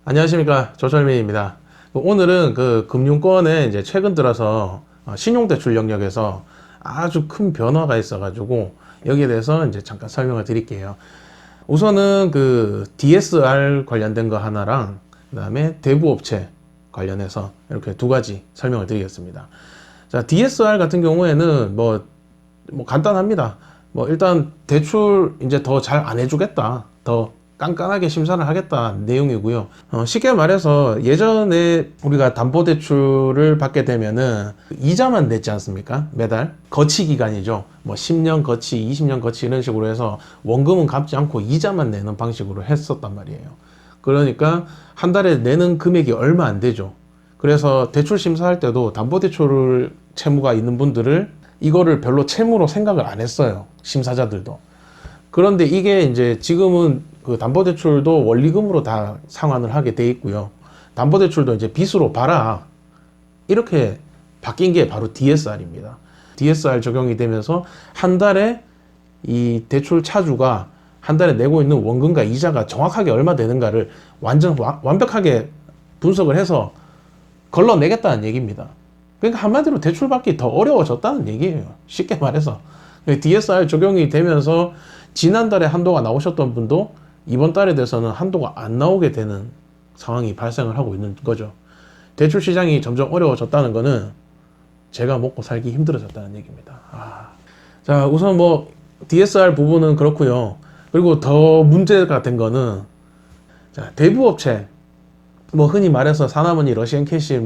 안녕하십니까, 조철민입니다. 오늘은 그 금융권에 이제 최근 들어서 신용대출 영역에서 아주 큰 변화가 있어가지고 여기에 대해서 이제 잠깐 설명을 드릴게요. 우선은 그 DSR 관련된 거 하나랑 그다음에 대부업체 관련해서 이렇게 두 가지 설명을 드리겠습니다. 자, DSR 같은 경우에는 뭐 간단합니다. 일단 대출 이제 더 잘 안 해주겠다, 더 깐깐하게 심사를 하겠다 내용이고요. 쉽게 말해서 예전에 우리가 담보대출을 받게 되면은 이자만 냈지 않습니까? 매달 거치 기간이죠. 10년 거치, 20년 거치 이런 식으로 해서 원금은 갚지 않고 이자만 내는 방식으로 했었단 말이에요. 그러니까 한 달에 내는 금액이 얼마 안 되죠. 그래서 대출 심사할 때도 담보대출 채무가 있는 분들을 이거를 별로 채무로 생각을 안 했어요, 심사자들도. 그런데 이게 이제 지금은 그 담보대출도 원리금으로 다 상환을 하게 돼 있고요. 담보대출도 이제 빚으로 봐라, 이렇게 바뀐 게 바로 DSR입니다. DSR 적용이 되면서 한 달에 이 대출 차주가 한 달에 내고 있는 원금과 이자가 정확하게 얼마 되는가를 완벽하게 분석을 해서 걸러내겠다는 얘기입니다. 그러니까 한마디로 대출 받기 더 어려워졌다는 얘기예요, 쉽게 말해서. DSR 적용이 되면서 지난달에 한도가 나오셨던 분도 이번 달에 돼서는 한도가 안 나오게 되는 상황이 발생을 하고 있는 거죠. 대출 시장이 점점 어려워졌다는 거는 제가 먹고 살기 힘들어졌다는 얘기입니다. 자, 우선 DSR 부분은 그렇고요. 그리고 더 문제가 된 거는, 자, 대부업체, 흔히 말해서 사나머니, 러시앤캐시,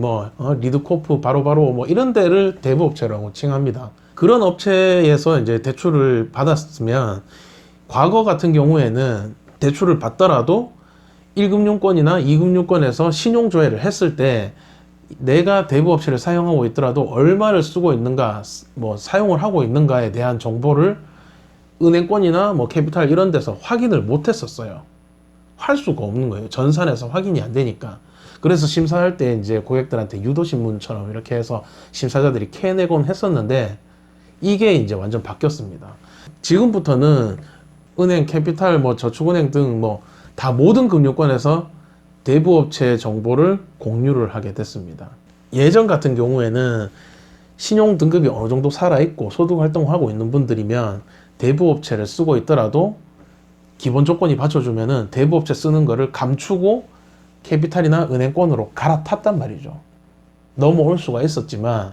리드코프, 바로바로 이런 데를 대부업체라고 칭합니다. 그런 업체에서 이제 대출을 받았으면 과거 같은 경우에는 대출을 받더라도 1금융권이나 2금융권에서 신용조회를 했을 때 내가 대부업체를 사용하고 있더라도 얼마를 쓰고 있는가, 사용을 하고 있는가에 대한 정보를 은행권이나 캐피탈 이런 데서 확인을 못 했었어요. 할 수가 없는 거예요. 전산에서 확인이 안 되니까. 그래서 심사할 때 이제 고객들한테 유도신문처럼 이렇게 해서 심사자들이 캐내곤 했었는데, 이게 이제 완전 바뀌었습니다. 지금부터는 은행, 캐피탈, 저축은행 등 다 모든 금융권에서 대부업체 정보를 공유를 하게 됐습니다. 예전 같은 경우에는 신용 등급이 어느 정도 살아있고 소득 활동을 하고 있는 분들이면 대부업체를 쓰고 있더라도 기본 조건이 받쳐주면은 대부업체 쓰는 거를 감추고 캐피탈이나 은행권으로 갈아탔단 말이죠. 넘어올 수가 있었지만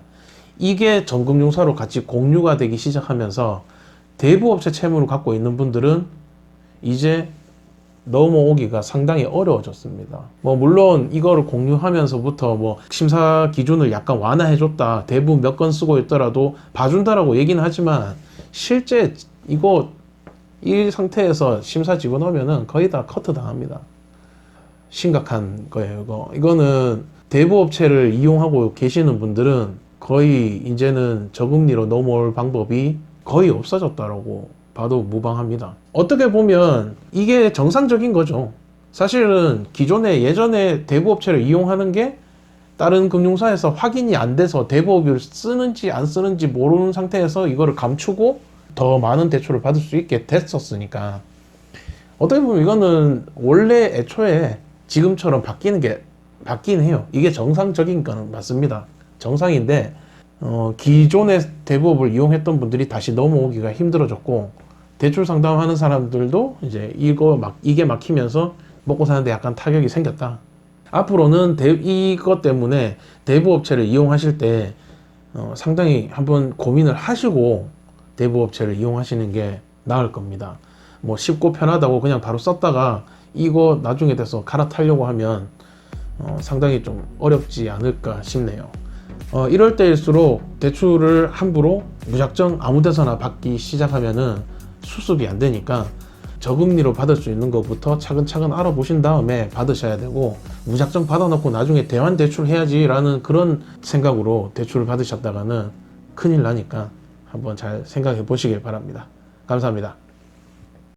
이게 전금융사로 같이 공유가 되기 시작하면서 대부업체 채무를 갖고 있는 분들은 이제 넘어오기가 상당히 어려워졌습니다. 물론 이거를 공유하면서부터 심사 기준을 약간 완화해줬다, 대부 몇 건 쓰고 있더라도 봐준다라고 얘기는 하지만 실제 이 상태에서 심사 집어넣으면은 거의 다 커트 당합니다. 심각한 거예요. 이거는 대부업체를 이용하고 계시는 분들은 거의 이제는 저금리로 넘어올 방법이 거의 없어졌다라고 봐도 무방합니다. 어떻게 보면 이게 정상적인 거죠. 사실은 예전에 대부업체를 이용하는 게 다른 금융사에서 확인이 안 돼서 대부업을 쓰는지 안 쓰는지 모르는 상태에서 이거를 감추고 더 많은 대출을 받을 수 있게 됐었으니까, 어떻게 보면 이거는 원래 애초에 지금처럼 바뀌긴 해요. 이게 정상적인 건 맞습니다. 정상인데 기존의 대부업을 이용했던 분들이 다시 넘어오기가 힘들어졌고, 대출 상담하는 사람들도 이제 이게 막히면서 먹고 사는데 약간 타격이 생겼다. 앞으로는 이것 때문에 대부업체를 이용하실 때 상당히 한번 고민을 하시고 대부업체를 이용하시는 게 나을 겁니다. 쉽고 편하다고 그냥 바로 썼다가 이거 나중에 돼서 갈아타려고 하면 상당히 좀 어렵지 않을까 싶네요. 이럴 때일수록 대출을 함부로 무작정 아무 데서나 받기 시작하면은 수습이 안 되니까 저금리로 받을 수 있는 것부터 차근차근 알아보신 다음에 받으셔야 되고, 무작정 받아놓고 나중에 대환 대출 해야지 라는 그런 생각으로 대출을 받으셨다가는 큰일 나니까 한번 잘 생각해 보시길 바랍니다. 감사합니다.